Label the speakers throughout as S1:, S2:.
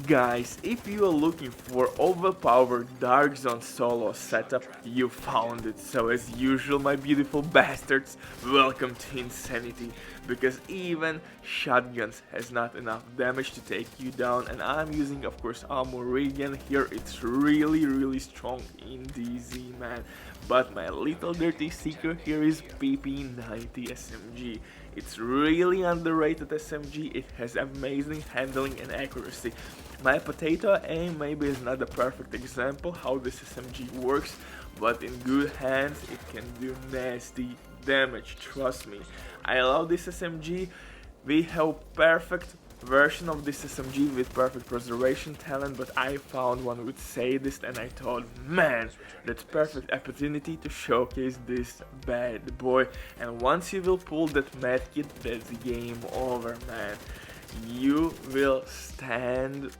S1: Guys, if you are looking for overpowered Dark Zone solo setup, you found it. So as usual, my beautiful bastards, welcome to Insanity, because even shotguns has not enough damage to take you down, and I'm using of course armor Regen here. It's really strong in DZ, man. But my little dirty secret here is P90 SMG. It's really underrated SMG, it has amazing handling and accuracy. My potato aim maybe is not the perfect example how this SMG works, but in good hands it can do nasty damage, trust me. I love this SMG. We have perfect version of this SMG with perfect preservation talent, but I found one with Sadist and I thought, man, that's perfect opportunity to showcase this bad boy. And once you will pull that medkit, that's game over, man. You will stand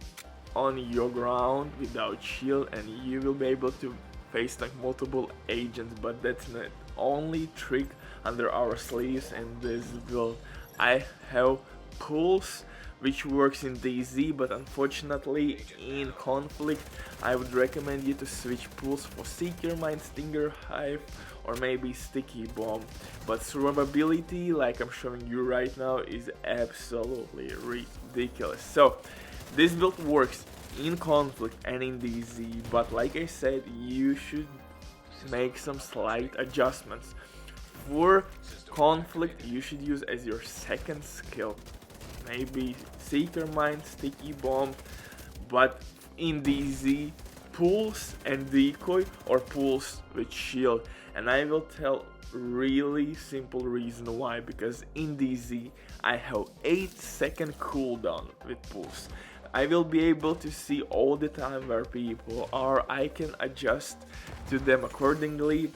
S1: on your ground without shield and you will be able to face like multiple agents, but that's not only trick under our sleeves in this build. I have pulse which works in DZ, but unfortunately in conflict I would recommend you to switch pulse for Seeker Mine, Stinger, Hive, or maybe Sticky Bomb. But survivability, like I'm showing you right now, is absolutely ridiculous. So this build works in conflict and in DZ, but like I said, you should make some slight adjustments. For conflict, you should use as your second skill maybe Seeker Mine, Sticky Bomb, but in DZ, pulse and decoy or pulse with shield. And I will tell really simple reason why, because in DZ I have 8-second cooldown with pulse. I will be able to see all the time where people are, I can adjust to them accordingly.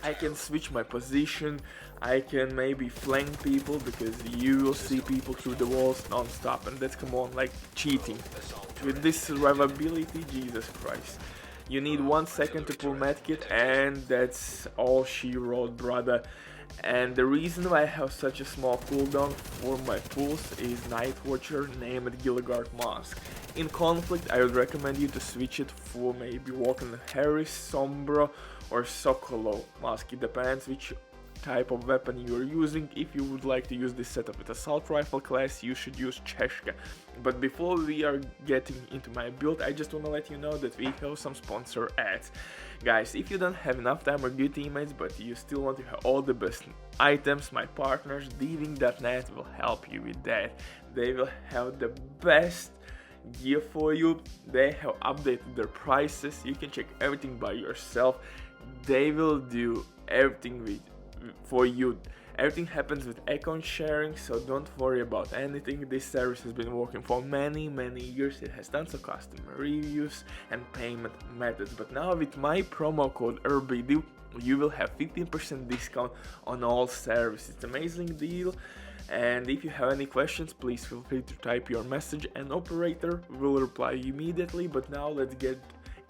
S1: I can switch my position, I can maybe flank people because you will see people through the walls non-stop, and that's, come on, like cheating. With this survivability, Jesus Christ. You need 1 second to pull medkit and that's all she wrote, brother. And the reason why I have such a small cooldown for my pulse is Nightwatcher, named Gilligard Mask. In conflict I would recommend you to switch it for maybe Walken Harris, Sombra or Sokolo Mask. It depends which type of weapon you're using. If you would like to use this setup with assault rifle class, you should use Cheshka. But before we are getting into my build, I just want to let you know that we have some sponsor ads. Guys, if you don't have enough time or good teammates, but you still want to have all the best items, my partners Diving.net will help you with that. They will have the best gear for you. They have updated their prices, you can check everything by yourself. They will do everything for you. Everything happens with account sharing, so don't worry about anything. This service has been working for many years. It has tons of customer reviews and payment methods, but now with my promo code RBD you will have 15% discount on all services. It's an amazing deal, and if you have any questions, please feel free to type your message and operator will reply immediately. But now let's get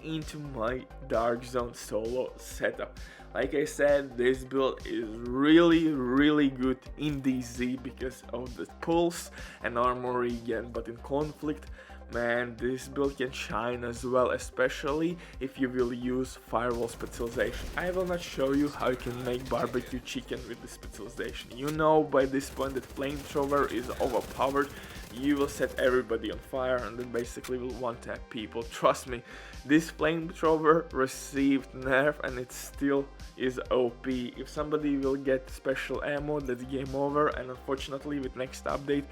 S1: into my Dark Zone solo setup. Like I said, this build is really good in DZ because of the pulse and armor regen, but in conflict, man, this build can shine as well, especially if you will use firewall specialization. I will not show you how you can make barbecue chicken with this specialization. You know by this point that flamethrower is overpowered. You will set everybody on fire and then basically will one-tap people. Trust me, this flamethrower received nerf and it still is OP. If somebody will get special ammo, that's game over. And unfortunately with next update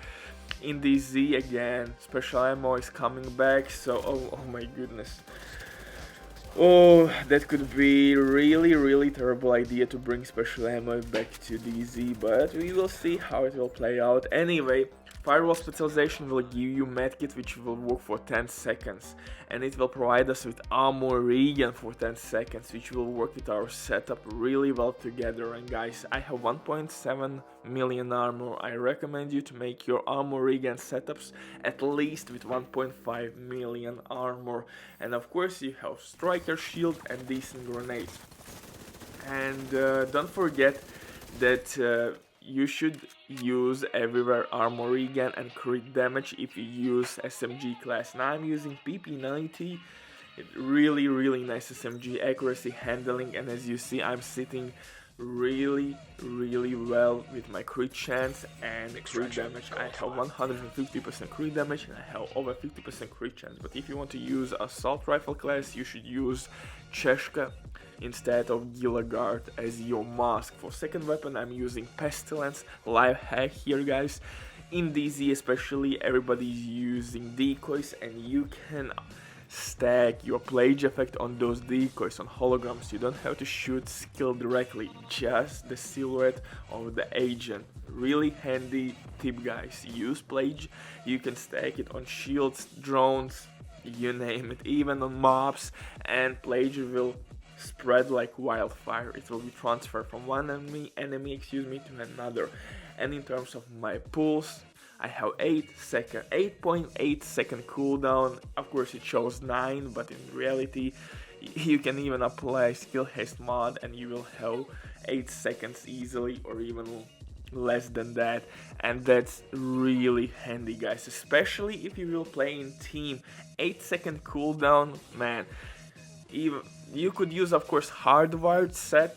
S1: in DZ again, special ammo is coming back, so oh my goodness. Oh, that could be really terrible idea to bring special ammo back to DZ, but we will see how it will play out. Anyway, firewall specialization will give you medkit which will work for 10 seconds, and it will provide us with armor regen for 10 seconds, which will work with our setup really well together. And guys, I have 1.7 million armor. I recommend you to make your armor regen setups at least with 1.5 million armor. And of course you have striker shield and decent grenades. And don't forget that you should use everywhere armor regen and crit damage if you use SMG class. Now I'm using P90. Really nice SMG accuracy, handling, and as you see I'm sitting really well with my crit chance and crit damage. I have 150% crit damage and I have over 50% crit chance. But if you want to use assault rifle class, you should use Cheshka instead of Gilligard as your mask. For second weapon I'm using Pestilence. Life hack here, guys. In DZ especially, everybody's using decoys and you can stack your plage effect on those decoys, on holograms. You don't have to shoot skill directly, just the silhouette of the agent. Really handy tip, guys. Use plage, you can stack it on shields, drones, you name it, even on mobs, and plage will spread like wildfire. It will be transferred from one enemy to another. And in terms of my pulse, I have 8.8 second cooldown. Of course it shows 9, but in reality you can even apply skill haste mod and you will have 8 seconds easily, or even less than that, and that's really handy, guys, especially if you will play in team. 8-second cooldown, man. Even you could use, of course, hardwired set,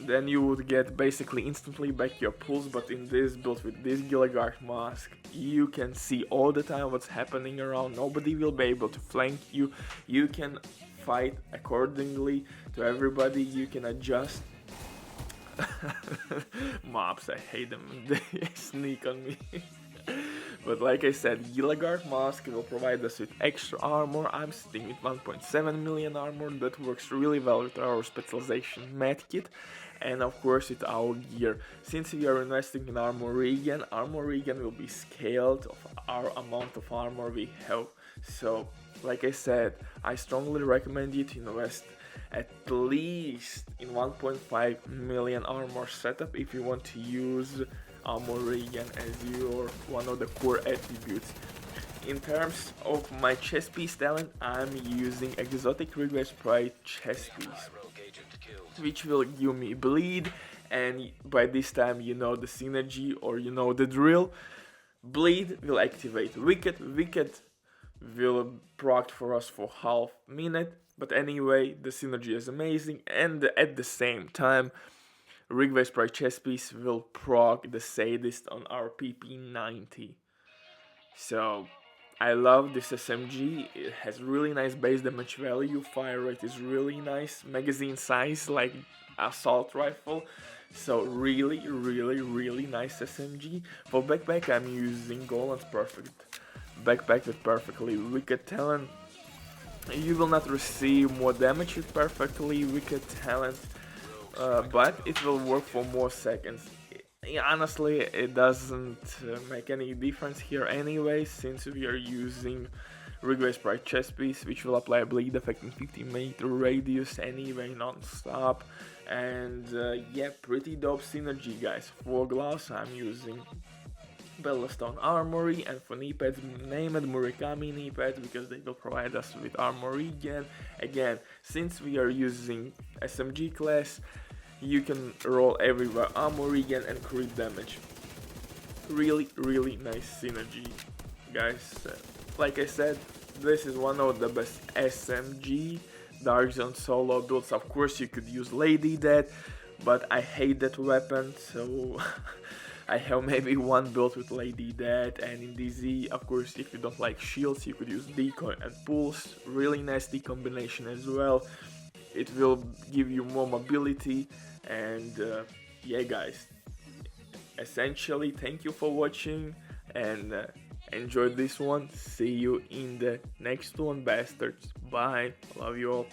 S1: then you would get basically instantly back your pulse, but in this build with this Gilligard mask, you can see all the time what's happening around. Nobody will be able to flank you. You can fight accordingly to everybody. You can adjust. Mobs, I hate them. They sneak on me. But like I said, Gilligard mask will provide us with extra armor. I'm sitting with 1.7 million armor. That works really well with our specialization medkit, and of course with our gear. Since we are investing in armor regen will be scaled of our amount of armor we have. So like I said, I strongly recommend you to invest at least in 1.5 million armor setup if you want to use armor regen as your one of the core attributes. In terms of my chest piece talent, I'm using exotic Ridgeways chest piece, which will give me bleed, and by this time you know the synergy, or you know the drill. Bleed will activate Wicked will proc for us for half minute, but anyway the synergy is amazing, and at the same time Ridgeways chest piece will proc the Sadist on our PP90. So I love this SMG. It has really nice base damage value, fire rate is really nice, magazine size like assault rifle. So really nice SMG. For backpack I'm using Golan's perfect backpack with perfectly wicked talent. You will not receive more damage with perfectly wicked talent, but it will work for more seconds. Honestly, it doesn't make any difference here anyway, since we are using Ridgeways chest piece, which will apply a bleed effect in 50-meter radius anyway, non-stop. And yeah, pretty dope synergy, guys. For gloves I'm using Bellastone Armory, and for knee pads, name it Murakami knee pads, because they will provide us with armor regen. Again, since we are using SMG class, you can roll everywhere armor regen and crit damage. Really nice synergy, guys. Like I said, this is one of the best SMG Dark Zone solo builds. Of course you could use Lady Death, but I hate that weapon, so I have maybe one build with Lady Death. And in DZ, of course, if you don't like shields, you could use Decoy and Pulse. Really nice combination as well. It will give you more mobility. And yeah, guys, essentially thank you for watching, and enjoy this one. See you in the next one, bastards. Bye, love you all.